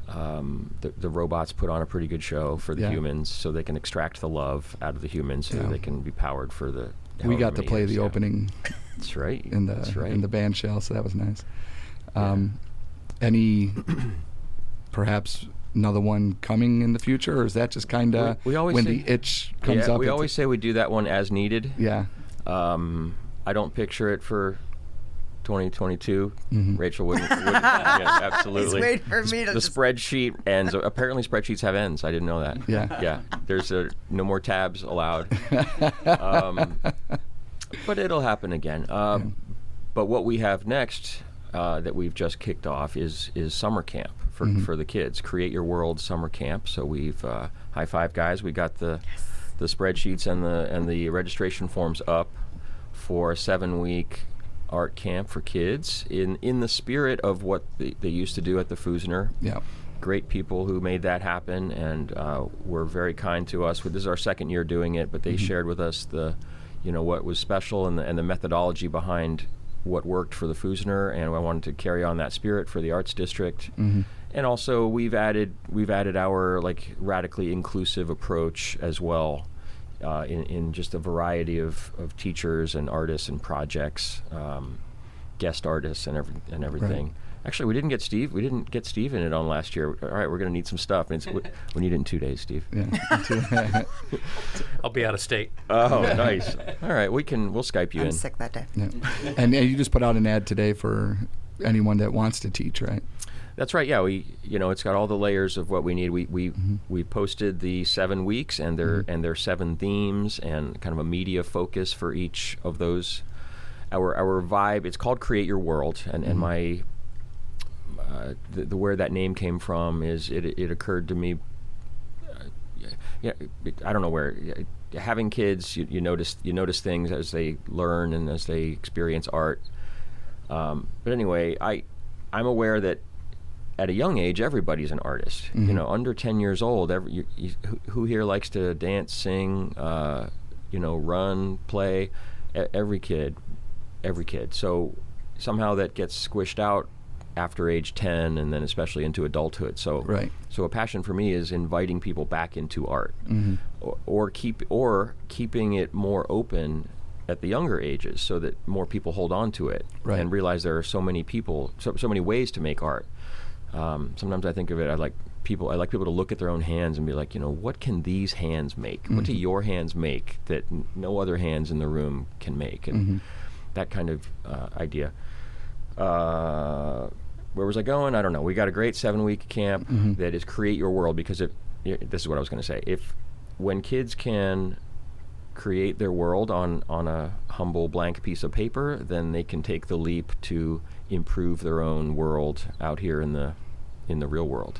The robots put on a pretty good show for the humans, so they can extract the love out of the humans, so they can be powered for the. We got to play the opening. That's right. In the band shell, so that was nice. Any perhaps another one coming in the future, or is that just kind of when the itch comes up? We always say we do that one as needed. Yeah. I don't picture it for 2022. Rachel wouldn't yeah, absolutely. He's waiting for me to the spreadsheet ends. Apparently spreadsheets have ends. I didn't know that. Yeah. There's no more tabs allowed. But it'll happen again. But what we have next that we've just kicked off is summer camp for the kids. Create Your World Summer Camp. So we've high five, guys. We got the spreadsheets and the registration forms up for a 7-week art camp for kids in the spirit of what they used to do at the Fusner. Yeah. Great people who made that happen and were very kind to us. This is our 2nd year doing it, but they shared with us what was special and the methodology behind what worked for the Fusner, and I wanted to carry on that spirit for the Arts District. And also we've added our radically inclusive approach as well. In just a variety of teachers and artists and projects, guest artists and everything. Right. Actually, we didn't get Steve. We didn't get Steve in it on last year. All right, we're going to need some stuff. And we need it in 2 days, Steve. Yeah. I'll be out of state. Oh, nice. All right, we'll Skype you I'm in. sick that day. Yeah. And you just put out an ad today for anyone that wants to teach, right? That's right. Yeah, it's got all the layers of what we need. We posted the 7 weeks and their 7 themes and kind of a media focus for each of those. Our vibe. It's called Create Your World, and my the where that name came from is it occurred to me. I don't know where. Having kids, you notice things as they learn and as they experience art. But anyway, I'm aware that at a young age, everybody's an artist. Under 10 years old, who here likes to dance, sing, run, play? Every kid. So somehow that gets squished out after age 10, and then especially into adulthood. So a passion for me is inviting people back into art, or keeping it more open at the younger ages, so that more people hold on to it and realize there are so many people, so many ways to make art. Sometimes I think of it, I like people to look at their own hands and be like, what can these hands make? What do your hands make that no other hands in the room can make? And that kind of idea. Where was I going? I don't know. We got a great 7-week camp that is Create Your World, because this is what I was going to say. When kids can create their world on a humble blank piece of paper, then they can take the leap to improve their own world out here in the real world,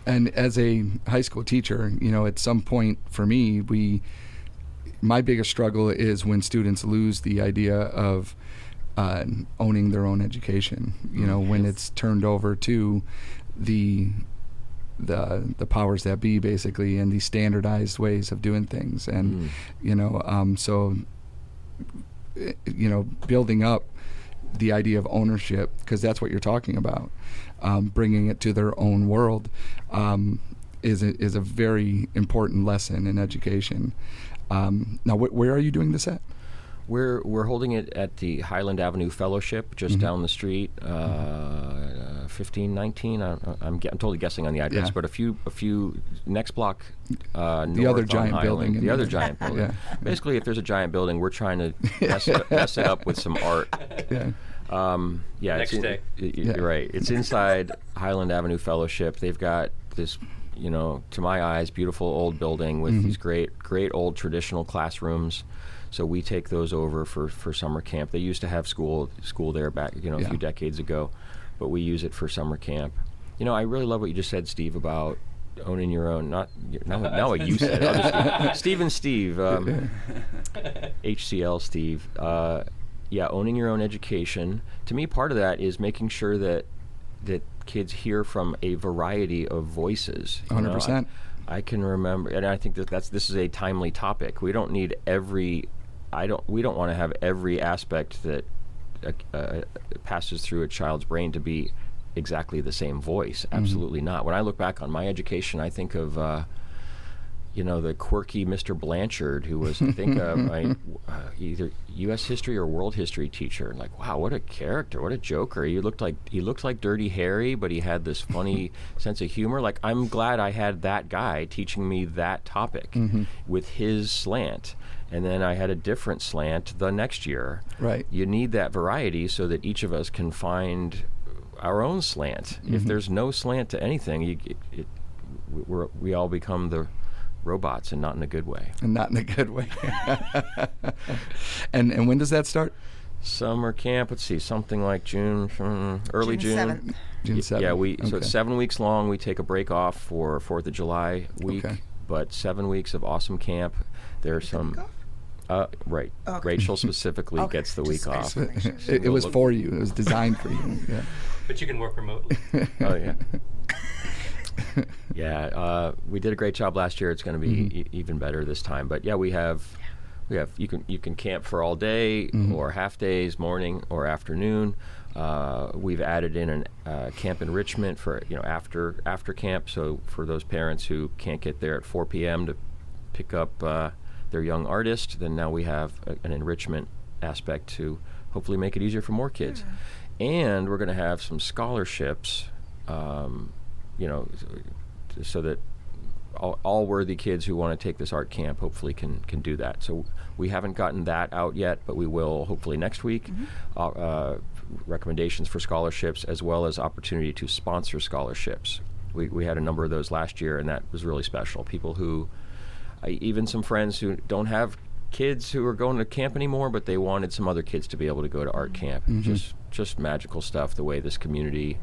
And as a high school teacher, at some point for me, my biggest struggle is when students lose the idea of owning their own education. When it's turned over to the powers that be, basically, and the standardized ways of doing things, and building up the idea of ownership, because that's what you're talking about, bringing it to their own world, is a very important lesson in education. Now, where are you doing this at? We're holding it at the Highland Avenue Fellowship, just down the street, 1519. I'm totally guessing on the address, but a few next block. The other giant building. The other giant building. Yeah. Basically, if there's a giant building, we're trying to mess it up with some art. Yeah. Next day. You're right. It's inside Highland Avenue Fellowship. They've got this, to my eyes, beautiful old building with these great old traditional classrooms. So we take those over for summer camp. They used to have school there back, a few decades ago, but we use it for summer camp. I really love what you just said, Steve, about owning your own. Not what you said. I'll just Steve and Steve, HCL Steve. Owning your own education. To me, part of that is making sure that kids hear from a variety of voices. 100%. I can remember, and I think this is a timely topic. We don't need we don't want to have every aspect that passes through a child's brain to be exactly the same voice. Absolutely not. When I look back on my education, I think of the quirky Mr. Blanchard, who was, I think, my either U.S. history or world history teacher. Like, wow, what a character, what a joker. He looked like Dirty Harry, but he had this funny sense of humor. Like, I'm glad I had that guy teaching me that topic with his slant. And then I had a different slant the next year. Right. You need that variety so that each of us can find our own slant. If there's no slant to anything, we all become the robots, and not in a good way. And when does that start? Summer camp, let's see, something like June, early June. 7th. June 7th. Yeah, so it's 7 weeks long. We take a break off for 4th of July week, but 7 weeks of awesome camp. There's some... right. Okay. Rachel specifically gets the week off. It was for you. It was designed for you. Yeah. But you can work remotely. Oh, yeah. Yeah, we did a great job last year. It's going to be even better this time. But yeah, we have you can camp for all day or half days, morning or afternoon. We've added in a camp enrichment for after camp. So for those parents who can't get there at 4 p.m. to pick up their young artist, then now we have an enrichment aspect to hopefully make it easier for more kids. And we're going to have some scholarships, so that all worthy kids who want to take this art camp hopefully can do that. So we haven't gotten that out yet, but we will hopefully next week. Recommendations for scholarships, as well as opportunity to sponsor scholarships. We had a number of those last year, and that was really special. People who, even some friends who don't have kids who are going to camp anymore, but they wanted some other kids to be able to go to art camp. Just magical stuff, the way this community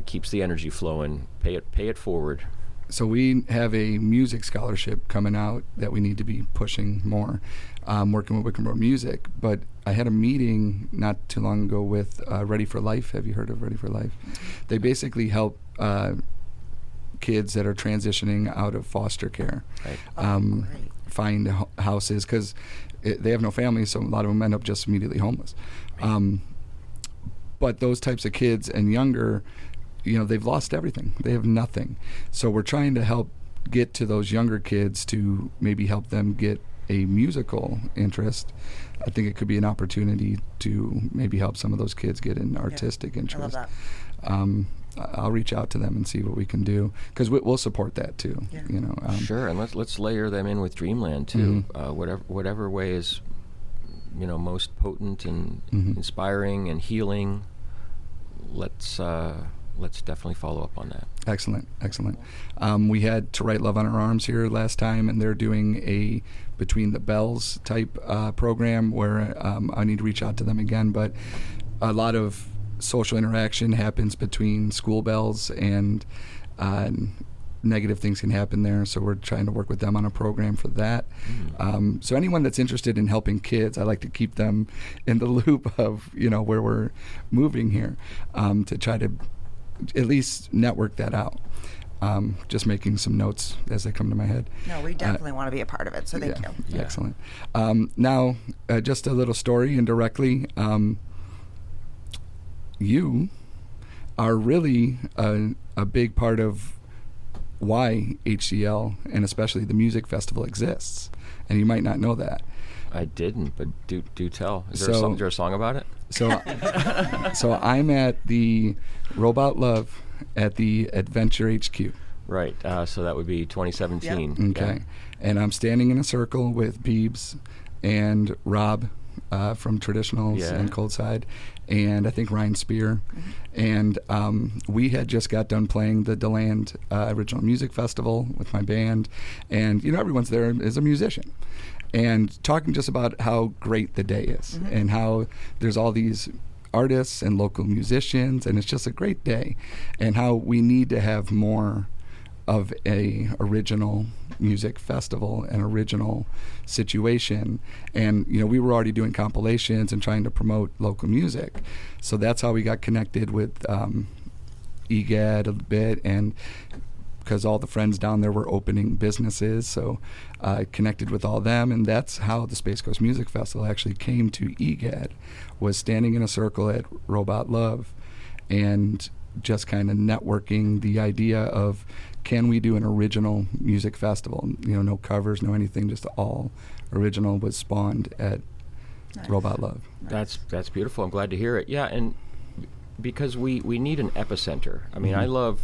keeps the energy flowing. Pay it forward. So we have a music scholarship coming out that we need to be pushing more, working with Wickham Road Music. But I had a meeting not too long ago with Ready for Life. Have you heard of Ready for Life? They basically help kids that are transitioning out of foster care find houses, because they have no family, so a lot of them end up just immediately homeless. But those types of kids and younger, they've lost everything. They have nothing. So we're trying to help get to those younger kids to maybe help them get a musical interest. I think it could be an opportunity to maybe help some of those kids get an artistic interest. I love that. I'll reach out to them and see what we can do, because we'll support that too. Yeah. Sure, and let's layer them in with Dreamland too. Whatever way is most potent and inspiring and healing. Let's definitely follow up on that. Excellent. We had To Write Love on Our Arms here last time, and they're doing a Between the Bells type program where I need to reach out to them again. But a lot of social interaction happens between school bells, and negative things can happen there. So we're trying to work with them on a program for that. So anyone that's interested in helping kids, I like to keep them in the loop of where we're moving here, to try to at least network that out. Just making some notes as they come to my head. No, we definitely want to be a part of it, so thank you. Yeah. Excellent. Now, just a little story indirectly. You are really a big part of why HCL, and especially the music festival, exists. And you might not know that. I didn't, but do tell. Is there a song about it? So I'm at the Robot Love at the Adventure HQ. Right. So that would be 2017. Okay. Yeah. And I'm standing in a circle with Beebs and Rob from Traditionals and Cold Side, and I think Ryan Spear. And we had just got done playing the DeLand Original Music Festival with my band. And, everyone's there as a musician. And talking just about how great the day is and how there's all these artists and local musicians, and it's just a great day, and how we need to have more of a original music festival, an original situation. And we were already doing compilations and trying to promote local music, so that's how we got connected with EGAD a bit, and because all the friends down there were opening businesses, so I connected with all them, and that's how the Space Coast Music Festival actually came to EGAD, was standing in a circle at Robot Love and just kind of networking the idea of, can we do an original music festival? No covers, no anything, just all original, was spawned at Robot Love. That's beautiful. I'm glad to hear it. Yeah, and because we need an epicenter. I mean, I love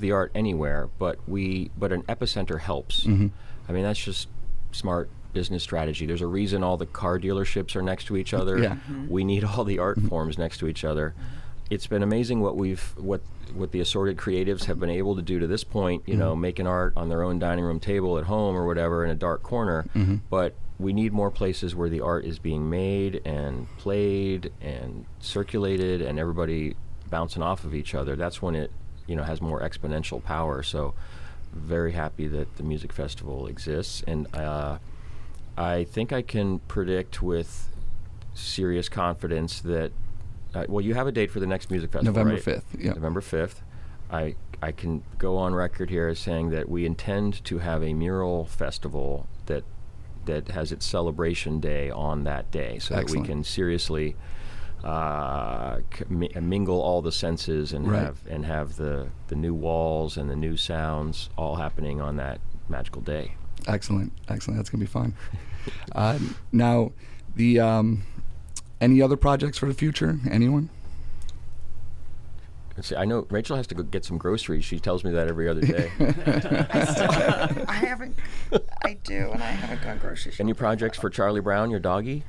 the art anywhere, but an epicenter helps. I mean, that's just smart business strategy. There's a reason all the car dealerships are next to each other. Yeah. We need all the art forms next to each other. It's been amazing what the assorted creatives have been able to do to this point, making art on their own dining room table at home or whatever in a dark corner. But we need more places where the art is being made and played and circulated and everybody bouncing off of each other. That's when it has more exponential power. So very happy that the music festival exists, and I think I can predict with serious confidence that you have a date for the next music festival, November right? 5th. Yeah. November 5th. I can go on record here as saying that we intend to have a mural festival that has its celebration day on that day, so Excellent. that we can seriously mingle all the senses and have the new walls and the new sounds all happening on that magical day. Excellent. That's gonna be fun. Now, the Any other projects for the future? Anyone? See, I know Rachel has to go get some groceries. She tells me that every other day. I do, and I haven't gone grocery shopping. Any projects for Charlie Brown, your doggy?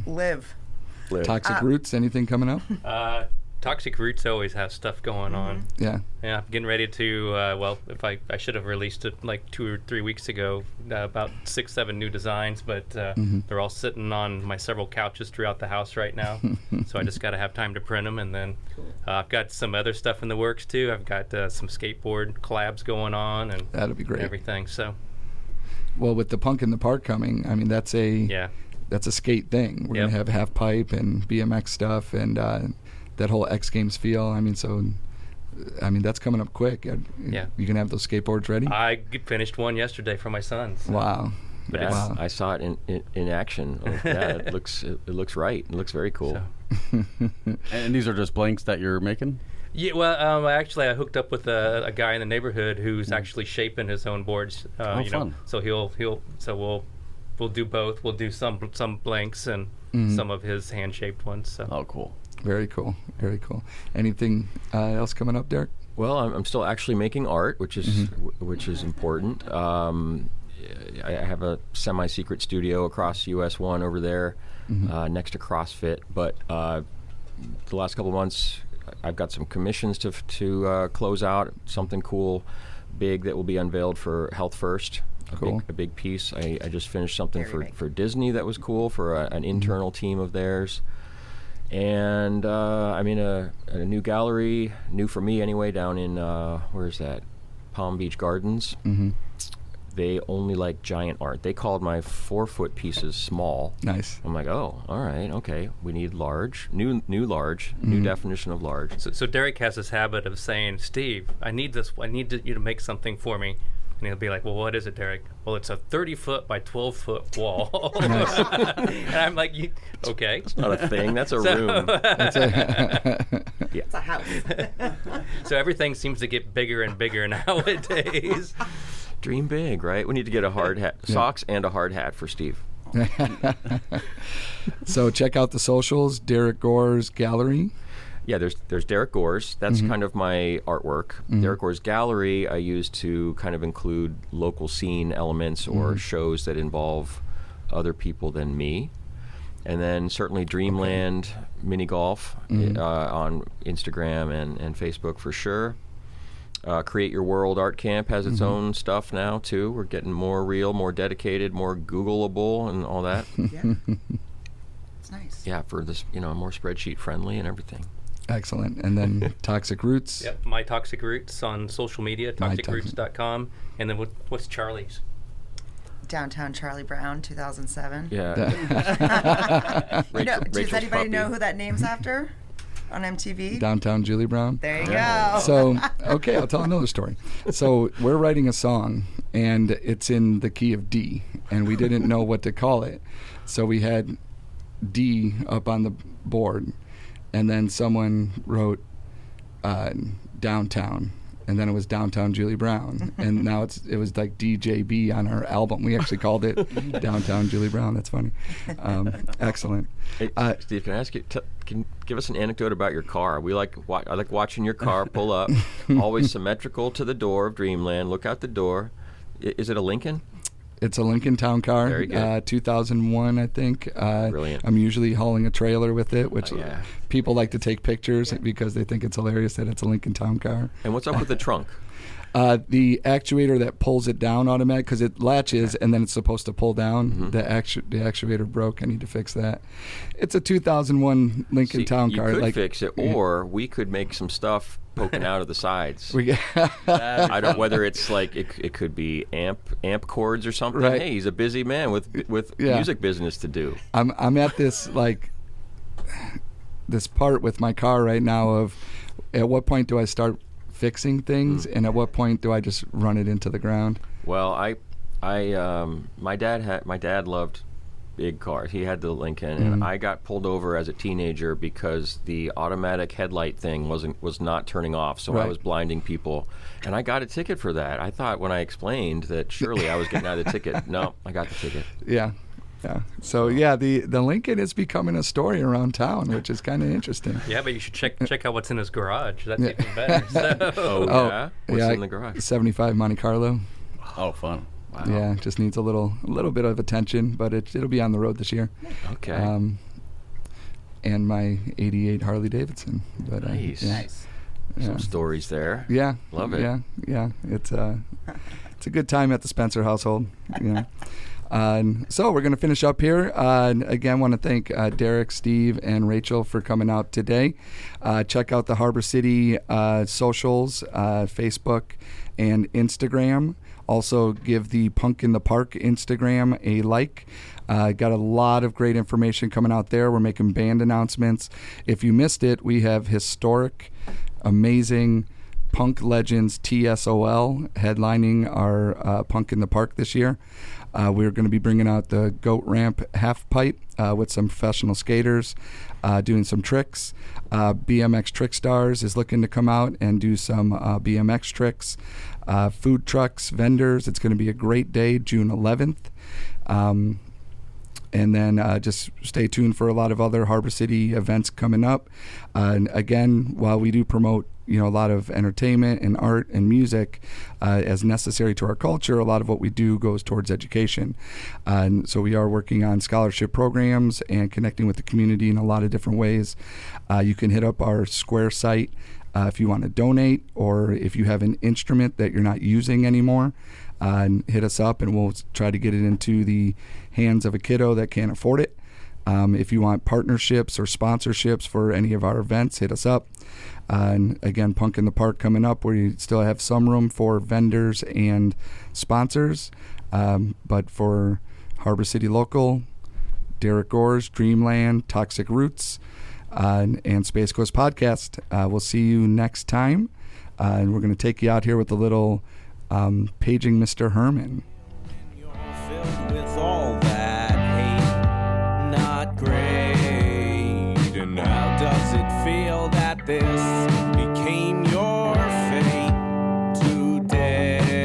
Live. Toxic Roots, anything coming up? Toxic Roots always have stuff going on. Yeah. Yeah, I'm getting ready to, if I should have released it like 2 or 3 weeks ago, about 6, 7 new designs, but they're all sitting on my several couches throughout the house right now. So I just got to have time to print them. And then I've got some other stuff in the works too. I've got some skateboard collabs going on and That'll be great. everything. So, Well, with the Punk in the Park coming, I mean, that's a skate thing. We're going to have half pipe and BMX stuff and that whole X Games feel. I mean, that's coming up quick. You can have those skateboards ready? I finished one yesterday for my sons. So. Wow. But Yeah, I saw it in action. Yeah, it looks right. It looks very cool. So. And these are just blanks that you're making? Yeah, well, actually, I hooked up with a guy in the neighborhood who's actually shaping his own boards. Fun. So we'll do both. We'll do some blanks and some of his hand shaped ones. So. Oh, cool. Very cool. Very cool. Anything else coming up, Derek? Well, I'm still actually making art, which is important. I have a semi-secret studio across US 1 over there, next to CrossFit. But the last couple of months, I've got some commissions to close out. Something cool, big that will be unveiled for Health First. Cool. A big piece. I just finished something for Disney that was cool for an internal team of theirs. And I'm in a new gallery, new for me anyway, down in, where is that? Palm Beach Gardens. They only like giant art. They called my 4-foot pieces small. Nice. I'm like, oh, all right, okay. We need large, new large, new definition of large. So Derek has this habit of saying, Steve, I need you to make something for me. And he'll be like, well, what is it, Derek? Well, it's a 30-foot by 12-foot wall. And I'm like, okay. It's not a thing. That's a room. It's a house. So everything seems to get bigger and bigger nowadays. Dream big, right? We need to get a hard hat, socks and a hard hat for Steve. So check out the socials, Derek Gores Gallery. Yeah, there's Derek Gores. That's kind of my artwork. Derek Gores Gallery I use to kind of include local scene elements or shows that involve other people than me. And then certainly Dreamland Mini-Golf on Instagram and Facebook for sure. Create Your World Art Camp has its own stuff now too. We're getting more real, more dedicated, more Googleable and all that. Yeah. It's nice. Yeah, for this, more spreadsheet friendly and everything. Excellent. And then Toxic Roots. Yep, My Toxic Roots on social media, toxicroots.com. And then what's Charlie's? Downtown Charlie Brown, 2007. Yeah. Does anybody know who that name's after on MTV? Downtown Julie Brown. There you go. So, okay, I'll tell another story. So we're writing a song, and it's in the key of D, and we didn't know what to call it. So we had D up on the board, and then someone wrote Downtown, and then it was Downtown Julie Brown, and now it was like DJB on our album. We actually called it Downtown Julie Brown. That's funny. Excellent. Hey, Steve, can I ask you? Can you give us an anecdote about your car? I like watching your car pull up, always symmetrical to the door of Dreamland. Look out the door. Is it a Lincoln? It's a Lincoln Town Car, Very good. 2001, I think. Brilliant. I'm usually hauling a trailer with it, which people like to take pictures because they think it's hilarious that it's a Lincoln Town Car. And what's up with the trunk? The actuator that pulls it down automatic, because it latches and then it's supposed to pull down. The actuator broke. I need to fix that. It's a 2001 Lincoln Town Car. You could fix it, or we could make some stuff poking out of the sides. I don't. Whether it's like it could be amp cords or something. Right. Hey, he's a busy man with music business to do. I'm at this this part with my car right now of at what point do I start fixing things and at what point do I just run it into the ground? Well, my dad loved big cars. He had the Lincoln, and I got pulled over as a teenager because the automatic headlight thing was not turning off, so I was blinding people, and I got a ticket for that. I thought when I explained that surely I was getting out of the ticket. No, I got the ticket. Yeah. Yeah. So yeah, the Lincoln is becoming a story around town, which is kind of interesting. Yeah, but you should check out what's in his garage. That's even better. So. Yeah? What's in the garage? 75 Monte Carlo. Oh, fun. Wow. Yeah, just needs a little bit of attention, but it'll be on the road this year. Okay. And my '88 Harley Davidson. But, Nice. Yeah. Nice. Some stories there. Yeah. Love it. Yeah. It's a good time at the Spencer household. Yeah. So we're going to finish up here. Again, want to thank Derek, Steve, and Rachel for coming out today. Check out the Harbor City socials, Facebook and Instagram. Also, give the Punk in the Park Instagram a like. Got a lot of great information coming out there. We're making band announcements. If you missed it, we have historic, amazing punk legends TSOL headlining our Punk in the Park this year. We're going to be bringing out the Goat Ramp Half Pipe with some professional skaters doing some tricks. BMX Trick Stars is looking to come out and do some BMX tricks. Food trucks, vendors. It's going to be a great day, June 11th. And then just stay tuned for a lot of other Harbor City events coming up. And again, while we do promote a lot of entertainment and art and music as necessary to our culture, a lot of what we do goes towards education. And so we are working on scholarship programs and connecting with the community in a lot of different ways. You can hit up our Square site if you want to donate, or if you have an instrument that you're not using anymore, hit us up and we'll try to get it into the hands of a kiddo that can't afford it. If you want partnerships or sponsorships for any of our events, hit us up. And again, Punk in the Park coming up, where you still have some room for vendors and sponsors. But for Harbor City Local, Derek Gores, Dreamland, Toxic Roots, and Space Coast Podcast. We'll see you next time. And we're going to take you out here with a little Paging Mr. Herman. You're filled with all that hate, not great. And how does it feel that this became your fate today?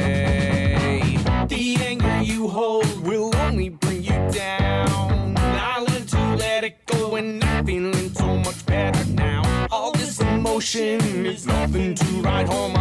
The anger you hold will only bring you down. I learned to let it go and I'm feeling so much better now. All this emotion is nothing to write home